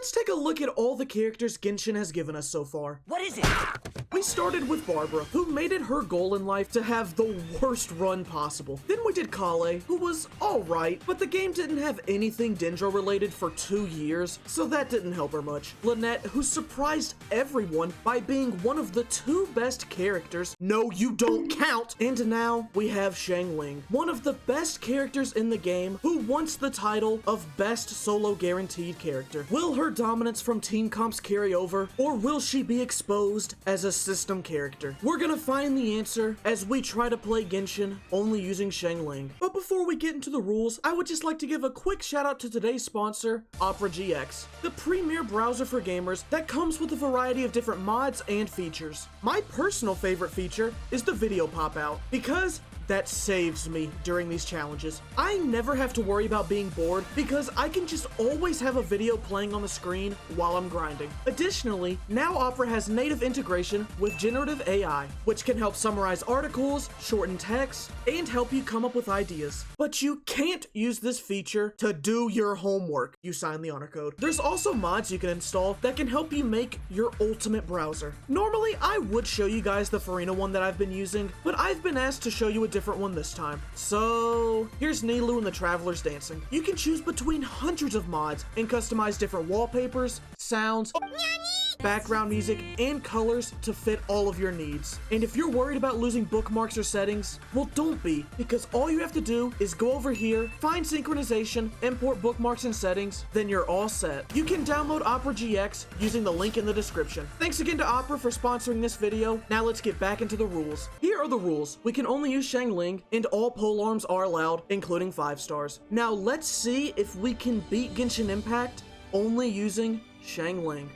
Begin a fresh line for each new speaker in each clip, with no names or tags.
let's take a look at all the characters Genshin has given us so far.
What is it?
We started with Barbara, who made it her goal in life to have the worst run possible. Then we did Collei, who was alright, but the game didn't have anything Dendro related for 2 years, so that didn't help her much. Lynette, who surprised everyone by being one of the 2 best characters. No, you don't count! And now we have Xiangling, one of the best characters in the game, who wants the title of Best Solo Guaranteed Character. Will her dominance from team comps carry over, or will she be exposed as a system character? We're gonna find the answer as we try to play Genshin only using Xiangling. But before we get into the rules, I would just like to give a quick shout out to today's sponsor, Opera GX, the premier browser for gamers that comes with a variety of different mods and features. My personal favorite feature is the video pop out, because that saves me during these challenges. I never have to worry about being bored because I can just always have a video playing on the screen while I'm grinding. Additionally, now Opera has native integration with generative AI, which can help summarize articles, shorten text, and help you come up with ideas. But you can't use this feature to do your homework. You sign the honor code. There's also mods you can install that can help you make your ultimate browser. Normally, I would show you guys the Farina one that I've been using, but I've been asked to show you a different one this time. So here's Nilou and the Travelers dancing. You can choose between hundreds of mods and customize different wallpapers, sounds, background music, and colors to fit all of your needs. And if you're worried about losing bookmarks or settings, well, don't be, because all you have to do is go over here, find synchronization, import bookmarks and settings, then you're all set. You can download Opera GX using the link in the description. Thanks again to Opera for sponsoring this video. Now let's get back into the rules. Here are the rules. We can only use Xiangling, and all polearms are allowed, including 5 stars. Now let's see if we can beat Genshin Impact only using Xiangling.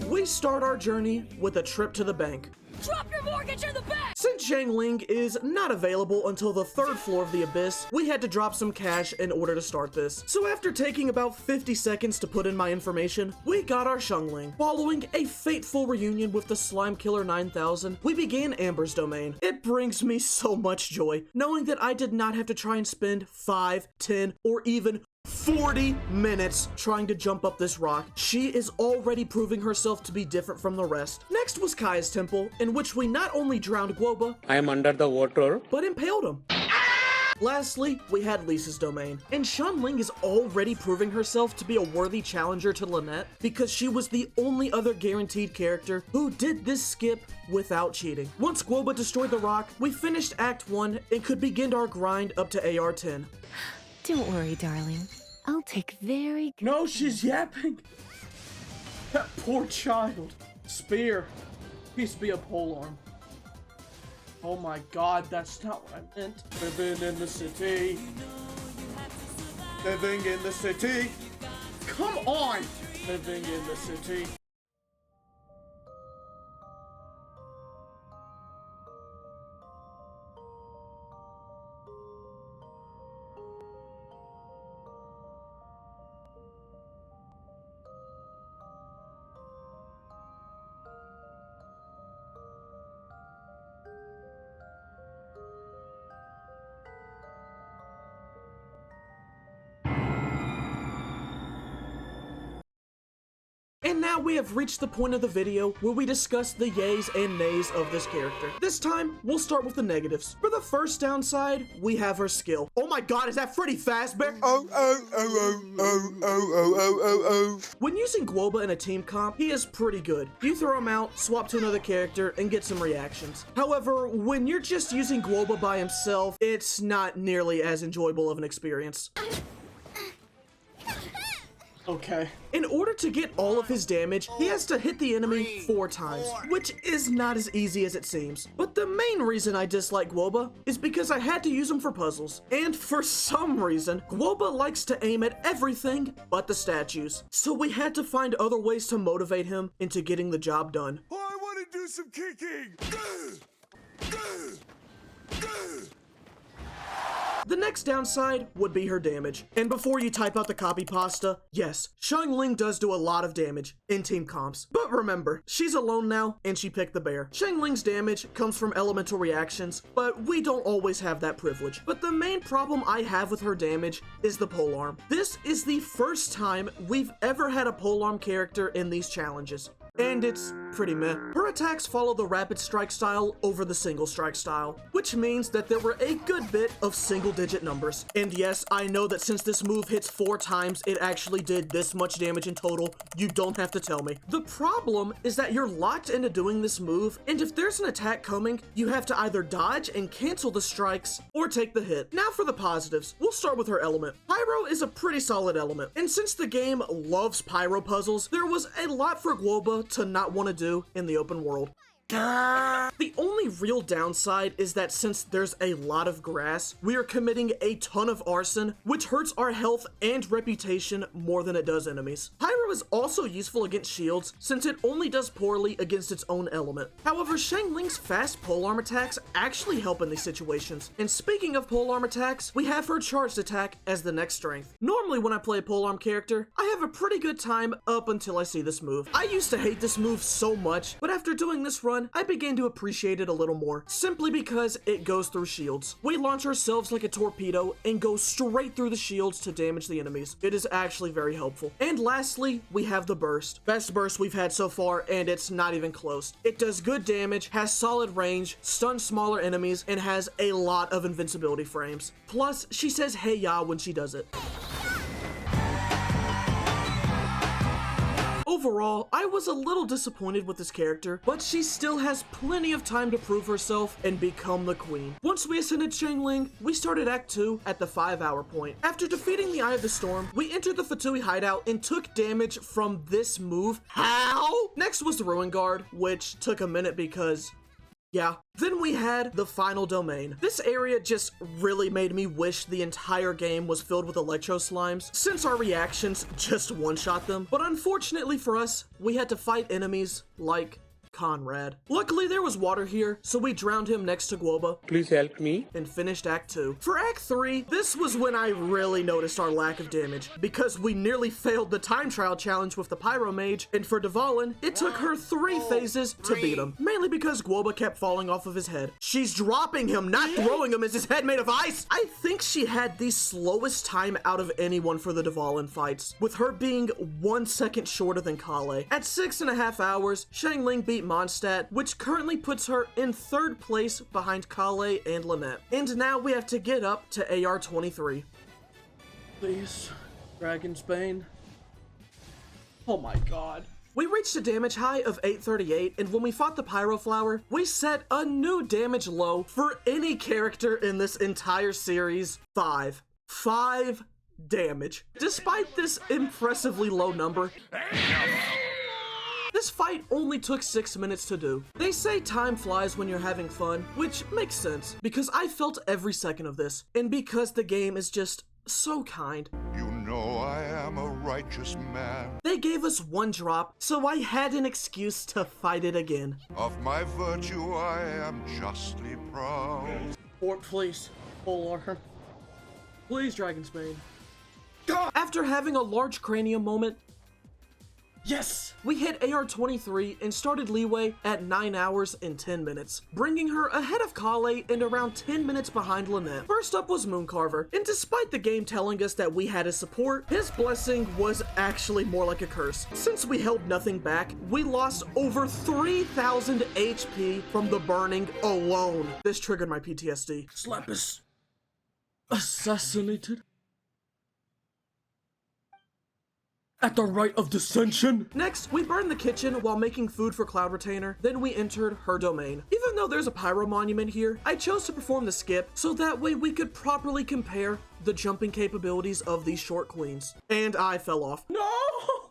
We start our journey with a trip to the bank.
Drop your mortgage in the bank!
Since Xiangling is not available until the 3rd floor of the Abyss, we had to drop some cash in order to start this. So after taking about 50 seconds to put in my information, we got our Xiangling. Following a fateful reunion with the Slime Killer 9000, we began Amber's domain. It brings me so much joy, knowing that I did not have to try and spend 5, 10, or even 40 minutes trying to jump up this rock. She is already proving herself to be different from the rest. Next was Kai's temple, in which we not only drowned Guoba,
I am under the water,
but impaled him. Lastly, we had Lisa's domain, and Xiangling is already proving herself to be a worthy challenger to Lynette because she was the only other guaranteed character who did this skip without cheating. Once Guoba destroyed the rock, we finished Act 1 and could begin our grind up to AR 10.
Don't worry, darling. I'll take very good.
No, she's yapping. That poor child. Spear. Peace be a polearm. Oh my god, that's not what I meant. Living in the city. Living in the city. Come on. Living in the city. And now we have reached the point of the video where we discuss the yays and nays of this character. This time, we'll start with the negatives. For the first downside, we have her skill. Oh my god, is that Freddy Fazbear? When using Guoba in a team comp, he is pretty good. You throw him out, swap to another character, and get some reactions. However, when you're just using Guoba by himself, it's not nearly as enjoyable of an experience. Okay. In order to get all of his damage, he has to hit the enemy 4 times, which is not as easy as it seems. But the main reason I dislike Guoba is because I had to use him for puzzles. And for some reason, Guoba likes to aim at everything but the statues. So we had to find other ways to motivate him into getting the job done.
I want to
do some kicking!
The next downside would be her damage. And before you type out the copy pasta, yes, Xiangling does do a lot of damage in team comps. But remember, she's alone now, and she picked the bear. Xiangling's damage comes from elemental reactions, but we don't always have that privilege. But the main problem I have with her damage is the polearm. This is the first time we've ever had a polearm character in these challenges. And it's pretty meh. Her attacks follow the rapid strike style over the single strike style, which means that there were a good bit of single-digit numbers. And yes, I know that since this move hits 4 times, it actually did this much damage in total. You don't have to tell me. The problem is that you're locked into doing this move, and if there's an attack coming, you have to either dodge and cancel the strikes, or take the hit. Now for the positives. We'll start with her element. Pyro is a pretty solid element, and since the game loves pyro puzzles, there was a lot for Guoba to not want to do in the open world. The only real downside is that since there's a lot of grass, we are committing a ton of arson, which hurts our health and reputation more than it does enemies. Pyro is also useful against shields, since it only does poorly against its own element. However, Xiangling's fast polearm attacks actually help in these situations. And speaking of polearm attacks, we have her charged attack as the next strength. Normally when I play a polearm character, I have a pretty good time up until I see this move. I used to hate this move so much, but after doing this run, I began to appreciate it a little more, simply because it goes through shields. We launch ourselves like a torpedo and go straight through the shields to damage the enemies. It is actually very helpful. And lastly, we have the burst. Best burst we've had so far, and it's not even close. It does good damage, has solid range, stuns smaller enemies, and has a lot of invincibility frames. Plus, she says hey ya when she does it. Overall, I was a little disappointed with this character, but she still has plenty of time to prove herself and become the queen. Once we ascended Xiangling, we started Act 2 at the 5-hour point. After defeating the Eye of the Storm, we entered the Fatui hideout and took damage from this move. How? Next was the Ruin Guard, which took a minute because... yeah. Then we had the final domain. This area just really made me wish the entire game was filled with electro slimes, since our reactions just one-shot them. But unfortunately for us, we had to fight enemies like Conrad. Luckily there was water here, so we drowned him next to Guoba.
Please help me.
And finished Act 2. For Act 3, this was when I really noticed our lack of damage, because we nearly failed the time trial challenge with the Pyro Mage, and for Dvalin, it took her 3 phases to beat him. Mainly because Guoba kept falling off of his head. She's dropping him, not throwing him. Is his head made of ice? I think she had the slowest time out of anyone for the Dvalin fights, with her being 1 second shorter than Collei. At 6.5 hours, Xiangling beat Mondstadt, which currently puts her in 3rd place behind Collei and Lynette. And now we have to get up to AR 23. Please, Dragon's Bane. Oh my god. We reached a damage high of 838, and when we fought the Pyro Flower, we set a new damage low for any character in this entire series. 5 damage. Despite this impressively low number, this fight only took 6 minutes to do. They say time flies when you're having fun, which makes sense, because I felt every second of this, and because the game is just so kind.
You know I am a righteous man.
They gave us 1 drop, so I had an excuse to fight it again.
Of my virtue I am justly proud.
Or please, Polar. Please, Dragon's Bane. After having a large cranium moment, yes! We hit AR 23 and started Leeway at 9 hours and 10 minutes, bringing her ahead of Collei and around 10 minutes behind Lynette. First up was Mooncarver, and despite the game telling us that we had his support, his blessing was actually more like a curse. Since we held nothing back, we lost over 3,000 HP from the burning alone. This triggered my PTSD. Slappus. Assassinated. At the rite of dissension. Next, we burned the kitchen while making food for Cloud Retainer. Then we entered her domain. Even though there's a pyro monument here, I chose to perform the skip so that way we could properly compare the jumping capabilities of these short queens. And I fell off. No!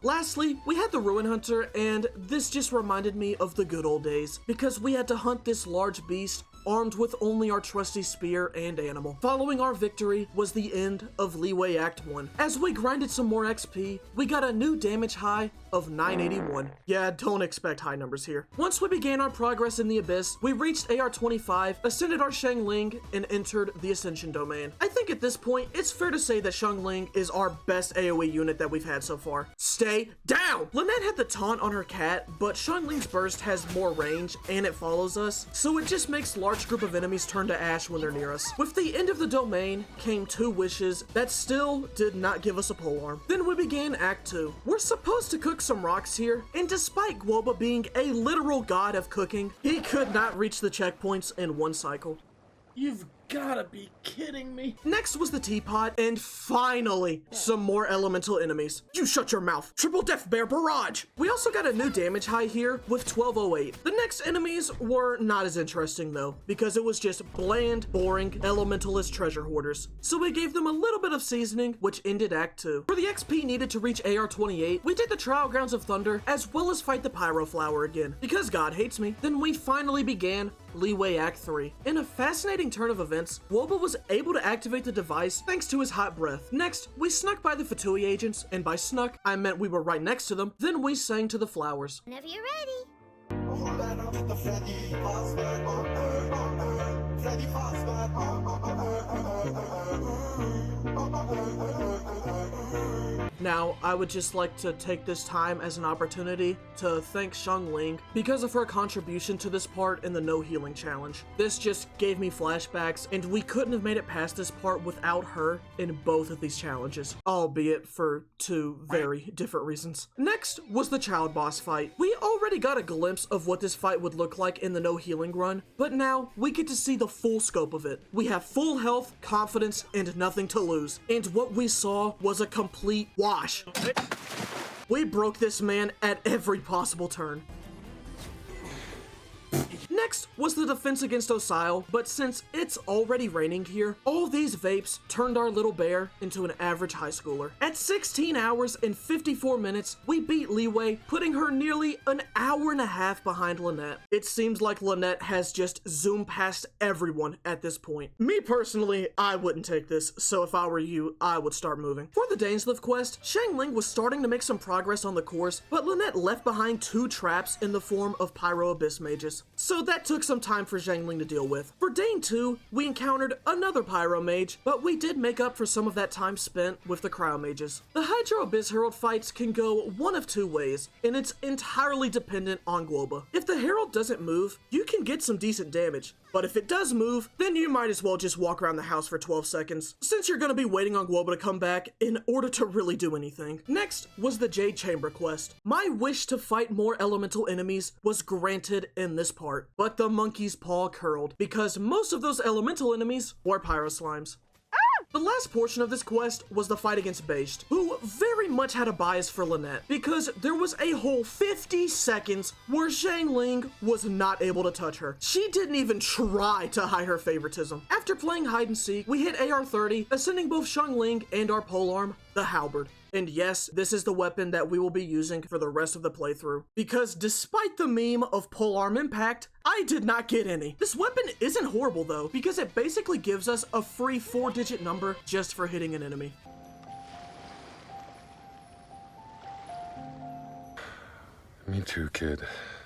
Lastly, we had the Ruin Hunter, and this just reminded me of the good old days, because we had to hunt this large beast armed with only our trusty spear and animal. Following our victory was the end of Leeway Act 1. As we grinded some more XP, we got a new damage high of 981. Yeah, don't expect high numbers here. Once we began our progress in the Abyss, we reached AR 25, ascended our Xiangling, and entered the Ascension domain. I think at this point, it's fair to say that Xiangling is our best AoE unit that we've had so far. Stay down! Lynette had the taunt on her cat, but Xiangling's burst has more range and it follows us, so it just makes large group of enemies turn to ash when they're near us. With the end of the domain came 2 wishes that still did not give us a polearm. Then we began Act 2. We're supposed to cook some rocks here, and despite Guoba being a literal god of cooking, he could not reach the checkpoints in 1 cycle.
You've gotta be kidding me.
Next was the teapot, and finally, some more elemental enemies. You shut your mouth. Triple Death Bear Barrage! We also got a new damage high here with 1208. The next enemies were not as interesting though, because it was just bland, boring, elementalist treasure hoarders. So we gave them a little bit of seasoning, which ended Act 2. For the XP needed to reach AR 28, we did the Trial Grounds of Thunder, as well as fight the Pyro Flower again. Because God hates me, then we finally began Leeway Act 3. In a fascinating turn of events, Guoba was able to activate the device thanks to his hot breath. Next, we snuck by the Fatui agents, and by snuck, I meant we were right next to them. Then we sang to the flowers.
Whenever you're ready.
Now, I would just like to take this time as an opportunity to thank Xiangling because of her contribution to this part in the No Healing Challenge. This just gave me flashbacks, and we couldn't have made it past this part without her in both of these challenges, albeit for 2 very different reasons. Next was the child boss fight. We already got a glimpse of what this fight would look like in the No Healing run, but now we get to see the full scope of it. We have full health, confidence, and nothing to lose. And what we saw was a complete wash. We broke this man at every possible turn. Next was the defense against Osile, but since it's already raining here, all these vapes turned our little bear into an average high schooler. At 16 hours and 54 minutes, we beat Leeway, putting her nearly an hour and a half behind Lynette. It seems like Lynette has just zoomed past everyone at this point. Me personally, I wouldn't take this, so if I were you, I would start moving. For the Dainsleif quest, Xiangling was starting to make some progress on the course, but Lynette left behind 2 traps in the form of Pyro Abyss mages. So that took some time for Xiangling to deal with. For Dane 2, we encountered another Pyro Mage, but we did make up for some of that time spent with the Cryo Mages. The Hydro Abyss Herald fights can go one of 2 ways, and it's entirely dependent on Guoba. If the Herald doesn't move, you can get some decent damage, but if it does move, then you might as well just walk around the house for 12 seconds, since you're gonna be waiting on Guoba to come back in order to really do anything. Next was the Jade Chamber quest. My wish to fight more elemental enemies was granted in this part, but the monkey's paw curled, because most of those elemental enemies were Pyro Slimes. The last portion of this quest was the fight against Based, who very much had a bias for Lynette, because there was a whole 50 seconds where Xiangling was not able to touch her. She didn't even try to hide her favoritism. After playing hide and seek, we hit AR 30, ascending both Xiangling and our polearm, the Halberd. And yes, this is the weapon that we will be using for the rest of the playthrough. Because despite the meme of polearm impact, I did not get any. This weapon isn't horrible though, because it basically gives us a free 4-digit number just for hitting an enemy.
Me too, kid.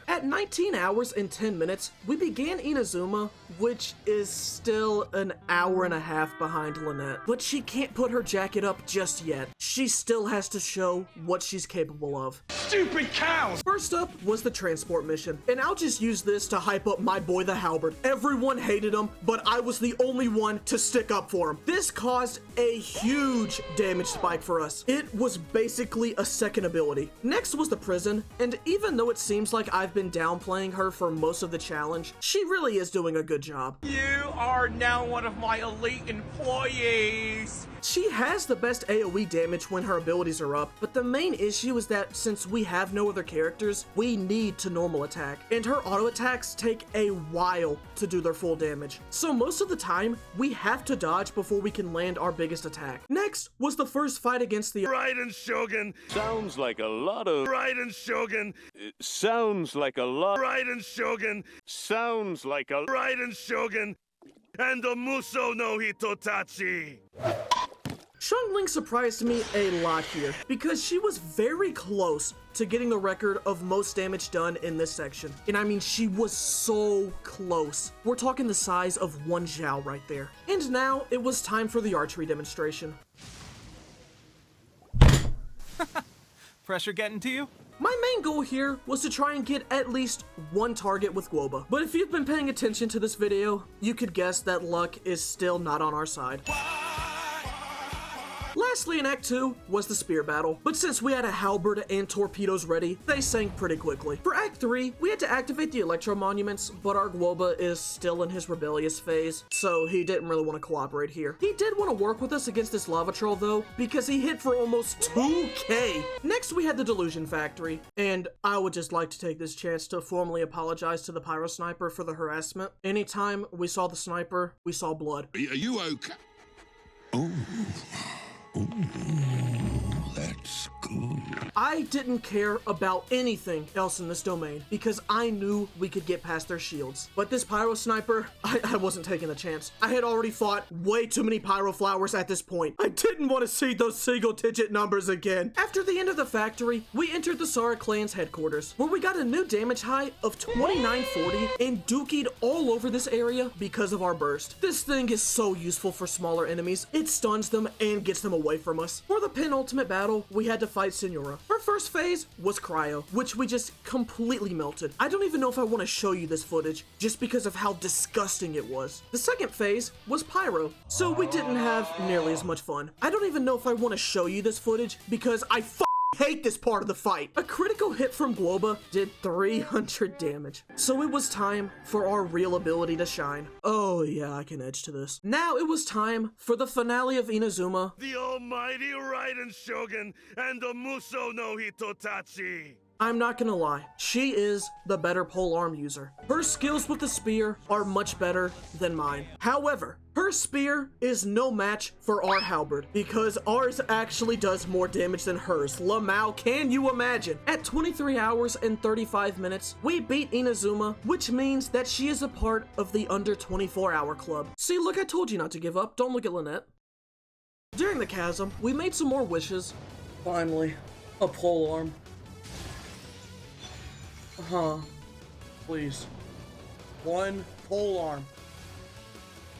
At 19 hours and 10 minutes, we began Inazuma, which is still an hour and a half behind Lynette. But she can't put her jacket up just yet. She still has to show what she's capable of.
Stupid cows!
First up was the transport mission, and I'll just use this to hype up my boy the Halberd. Everyone hated him, but I was the only one to stick up for him. This caused a huge damage spike for us. It was basically a second ability. Next was the prison, and even though it seems like I've been downplaying her for most of the challenge, she really is doing a good job.
You are now one of my elite employees.
She has the best AoE damage when her abilities are up, but the main issue is that since we have no other characters, we need to normal attack, and her auto attacks take a while to do their full damage. So most of the time, we have to dodge before we can land our biggest attack. Next was the first fight against the
Raiden Shogun.
Sounds like a lot of
Raiden Shogun.
sounds like a lot
Raiden Shogun.
sounds like a
Raiden Shogun. And the Muso no Hitotachi.
Xiangling surprised me a lot here, because she was very close to getting the record of most damage done in this section. And I mean, she was so close. We're talking the size of one Zhao right there. And now, it was time for the archery demonstration.
Pressure getting to you?
My main goal here was to try and get at least one target with Guoba. But if you've been paying attention to this video, you could guess that luck is still not on our side. Lastly in Act 2 was the spear battle, but since we had a halberd and torpedoes ready, they sank pretty quickly. For Act 3, we had to activate the electro monuments, but our Guoba is still in his rebellious phase, so he didn't really want to cooperate here. He did want to work with us against this lava troll though, because he hit for almost 2k. Next we had the Delusion Factory, and I would just like to take this chance to formally apologize to the Pyro Sniper for the harassment. Anytime we saw the sniper, we saw blood.
Are you okay? That's good.
I didn't care about anything else in this domain because I knew we could get past their shields. But this Pyro Sniper, I wasn't taking a chance. I had already fought way too many Pyro Flowers at this point. I didn't want to see those single-digit numbers again. After the end of the factory, we entered the Sara clan's headquarters, where we got a new damage high of 2940 and dookied all over this area because of our burst. This thing is so useful for smaller enemies. It stuns them and gets them away from us. For the penultimate battle, we had to fight Senora. Her first phase was Cryo, which we just completely melted. I don't even know if I want to show you this footage, just because of how disgusting it was. The second phase was Pyro, so we didn't have nearly as much fun. I don't even know if I want to show you this footage, because I hate this part of the fight. A critical hit from Guoba did 300 damage. So it was time for our real ability to shine. Oh yeah, I can edge to this. Now it was time for the finale of Inazuma.
The almighty Raiden Shogun and the Muso no Hitotachi.
I'm not gonna lie, she is the better polearm user. Her skills with the spear are much better than mine. However, her spear is no match for our halberd, because ours actually does more damage than hers. Lamau, can you imagine? At 23 hours and 35 minutes, we beat Inazuma, which means that she is a part of the under 24-hour club. See, look, I told you not to give up. Don't look at Lynette. During the chasm, we made some more wishes. Finally, a polearm.
Please. One polearm.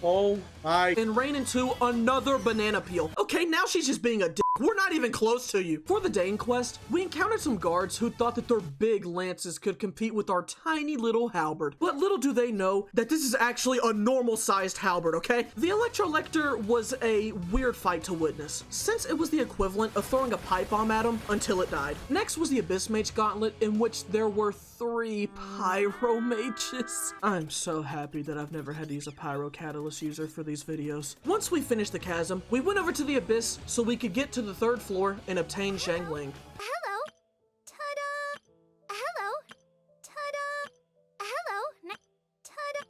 Oh my.
And ran into another banana peel. Okay, now she's just being a dick. We're not even close to you. For the Dane quest, we encountered some guards who thought that their big lances could compete with our tiny little halberd. But little do they know that this is actually a normal-sized halberd, okay? The Electrolector was a weird fight to witness, since it was the equivalent of throwing a pipe bomb at him until it died. Next was the Abyss Mage Gauntlet, in which there were 3 Pyro Mages. I'm so happy that I've never had to use a Pyro Catalyst user for these videos. Once we finished the chasm, we went over to the Abyss so we could get to the 3rd floor and obtain Xiangling.
Hello. Ta-da. Hello. Ta-da. Hello. Ta-da.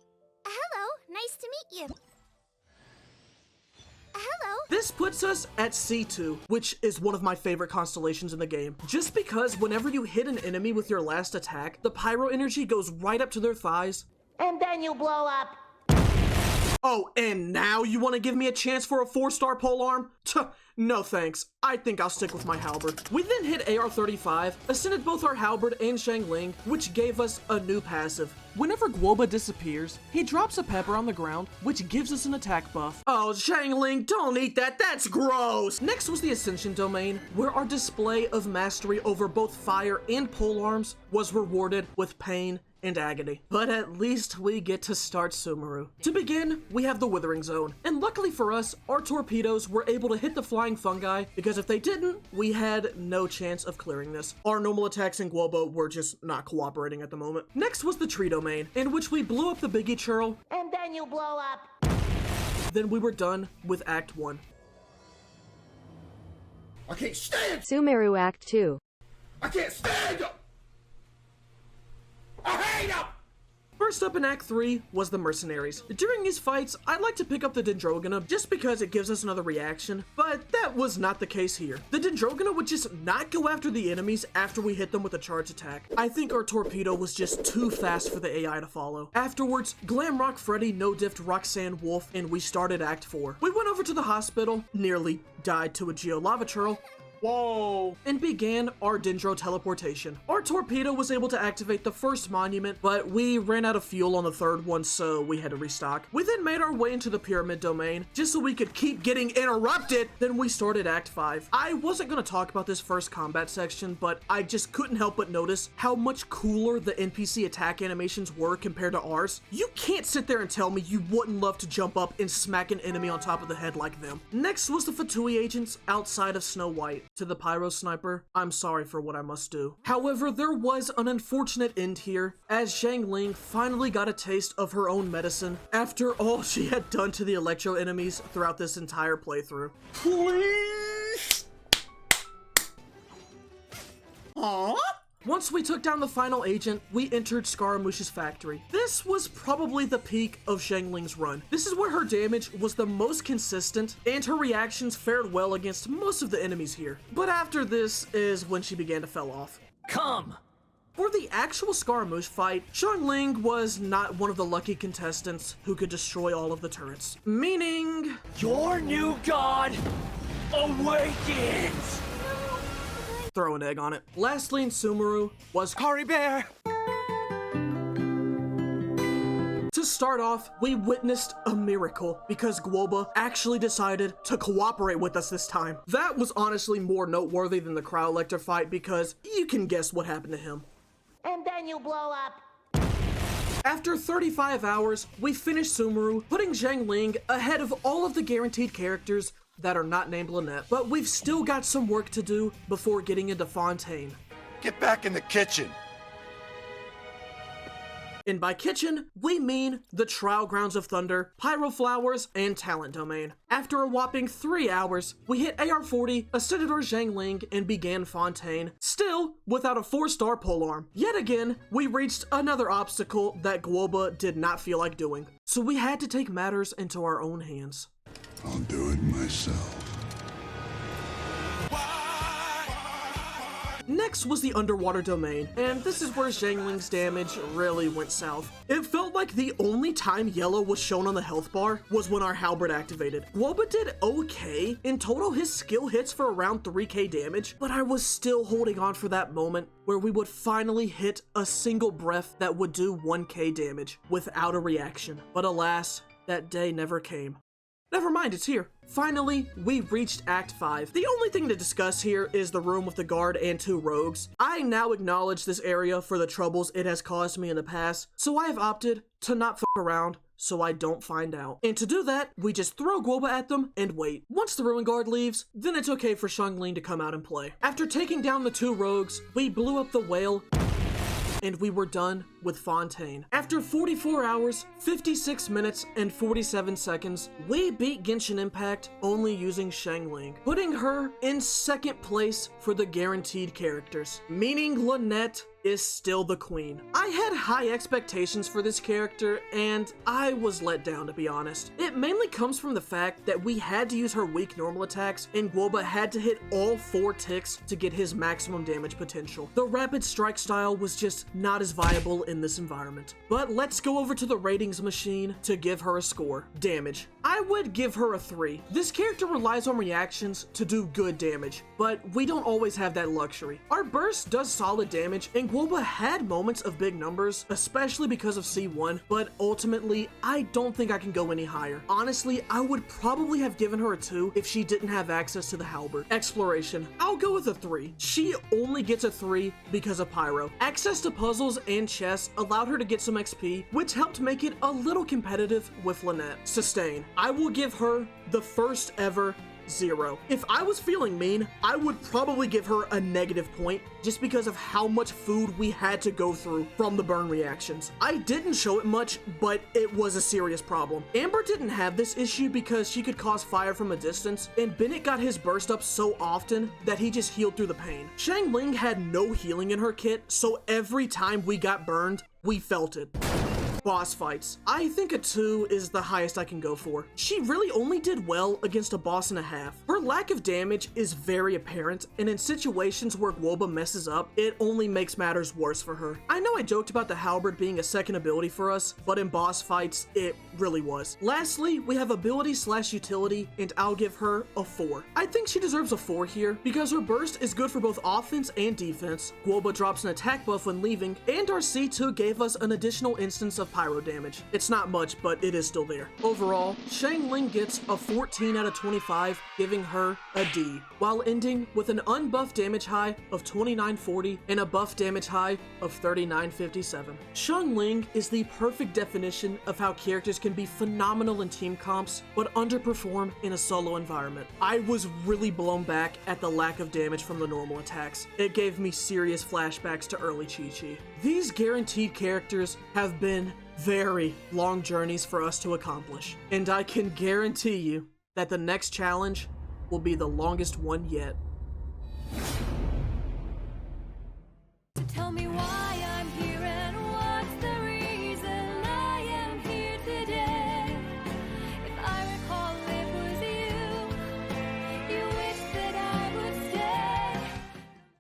Hello. Nice to meet you. Hello.
This puts us at C2, which is one of my favorite constellations in the game. Just because whenever you hit an enemy with your last attack, the pyro energy goes right up to their thighs.
And then you blow up.
Oh, and now you want to give me a chance for a 4-star polearm? No thanks. I think I'll stick with my halberd. We then hit AR-35, ascended both our halberd and Xiangling, which gave us a new passive. Whenever Guoba disappears, he drops a pepper on the ground, which gives us an attack buff. Oh, Xiangling, don't eat that, that's gross! Next was the Ascension domain, where our display of mastery over both fire and polearms was rewarded with pain and agony. But at least we get to start Sumeru. To begin, we have the Withering Zone, and luckily for us, our torpedoes were able to hit the flying fungi, because if they didn't, we had no chance of clearing this. Our normal attacks in Guoba were just not cooperating at the moment. Next was the Tree domain, in which we blew up the Biggie Churl,
And then you blow up.
then we were done with Act 1.
I can't stand
Sumeru Act 2.
I can't stand him! I hate him!
First up in Act 3 was the Mercenaries. During these fights, I'd like to pick up the Dendrogona just because it gives us another reaction, but that was not the case here. The Dendrogona would just not go after the enemies after we hit them with a charge attack. I think our torpedo was just too fast for the AI to follow. Afterwards, Glamrock Freddy no-diffed Roxanne Wolf, and we started Act 4. We went over to the hospital, nearly died to a Geolava churl, whoa, and began our Dendro teleportation. Our torpedo was able to activate the first monument, but we ran out of fuel on the third one, so we had to restock. We then made our way into the pyramid domain, just so we could keep getting interrupted. Then we started Act 5. I wasn't going to talk about this first combat section, but I just couldn't help but notice how much cooler the NPC attack animations were compared to ours. You can't sit there and tell me you wouldn't love to jump up and smack an enemy on top of the head like them. Next was the Fatui agents outside of Snow White. To the Pyro Sniper, I'm sorry for what I must do. However, there was an unfortunate end here, as Xiangling finally got a taste of her own medicine after all she had done to the Electro enemies throughout this entire playthrough. Please! Aww? Once we took down the final agent, we entered Scaramouche's factory. This was probably the peak of Xiangling's run. This is where her damage was the most consistent, and her reactions fared well against most of the enemies here. But after this is when she began to fall off.
Come!
For the actual Scaramouche fight, Xiangling was not one of the lucky contestants who could destroy all of the turrets. Meaning...
Your new god awakens!
Throw an egg on it. Lastly in Sumeru was
Kari Bear!
To start off, we witnessed a miracle because Guoba actually decided to cooperate with us this time. That was honestly more noteworthy than the Cryolector fight because you can guess what happened to him.
And then you blow up.
After 35 hours, we finished Sumeru, putting Xiangling ahead of all of the guaranteed characters that are not named Lynette. But we've still got some work to do before getting into Fontaine.
Get back in the kitchen.
And by kitchen, we mean the Trial Grounds of Thunder, Pyro Flowers, and Talent Domain. After a whopping 3 hours, we hit AR-40, ascended our Xiangling, and began Fontaine, still without a 4-star polearm. Yet again, we reached another obstacle that Guoba did not feel like doing. So we had to take matters into our own hands.
I'll do it myself.
Next was the Underwater Domain, and this is where Xiangling's damage really went south. It felt like the only time yellow was shown on the health bar was when our halberd activated. Guoba did okay. In total, his skill hits for around 3k damage, but I was still holding on for that moment where we would finally hit a single breath that would do 1k damage without a reaction. But alas, that day never came. Never mind, it's here. Finally, we reached Act 5. The only thing to discuss here is the room with the guard and 2 rogues. I now acknowledge this area for the troubles it has caused me in the past, so I have opted to not f*** around so I don't find out. And to do that, we just throw Guoba at them and wait. Once the ruin guard leaves, then it's okay for Xiangling to come out and play. After taking down the 2 rogues, we blew up the whale, and we were done with Fontaine. After 44 hours, 56 minutes, and 47 seconds, we beat Genshin Impact only using Xiangling, putting her in 2nd place for the guaranteed characters, meaning Lynette is still the queen. I had high expectations for this character, and I was let down, to be honest. It mainly comes from the fact that we had to use her weak normal attacks, and Guoba had to hit all 4 ticks to get his maximum damage potential. The rapid strike style was just not as viable in this environment. But let's go over to the ratings machine to give her a score. Damage. I would give her a 3. This character relies on reactions to do good damage, but we don't always have that luxury. Our burst does solid damage, and Guoba had moments of big numbers, especially because of C1, but ultimately, I don't think I can go any higher. Honestly, I would probably have given her a 2 if she didn't have access to the halberd. Exploration. I'll go with a 3. She only gets a 3 because of Pyro. Access to puzzles and chests allowed her to get some XP, which helped make it a little competitive with Lynette. Sustain. I will give her the first ever 0. If I was feeling mean, I would probably give her a negative point just because of how much food we had to go through from the burn reactions. I didn't show it much, but it was a serious problem. Amber didn't have this issue because she could cause fire from a distance, and Bennett got his burst up so often that he just healed through the pain. Xiangling had no healing in her kit, so every time we got burned, we felt it. Boss fights. I think a 2 is the highest I can go for. She really only did well against a boss and a half. Her lack of damage is very apparent, and in situations where Guoba messes up, it only makes matters worse for her. I know I joked about the halberd being a second ability for us, but in boss fights, it really was. Lastly, we have ability / utility, and I'll give her a 4. I think she deserves a 4 here because her burst is good for both offense and defense. Guoba drops an attack buff when leaving, and our C2 gave us an additional instance of pyro damage. It's not much, but it is still there. Overall, Xiangling gets a 14 out of 25, giving her a D, while ending with an unbuffed damage high of 2940 and a buff damage high of 3957. Xiangling is the perfect definition of how characters can be phenomenal in team comps, but underperform in a solo environment. I was really blown back at the lack of damage from the normal attacks. It gave me serious flashbacks to early Chi-Chi. These guaranteed characters have been very long journeys for us to accomplish, and I can guarantee you that the next challenge will be the longest one yet.
Tell me why.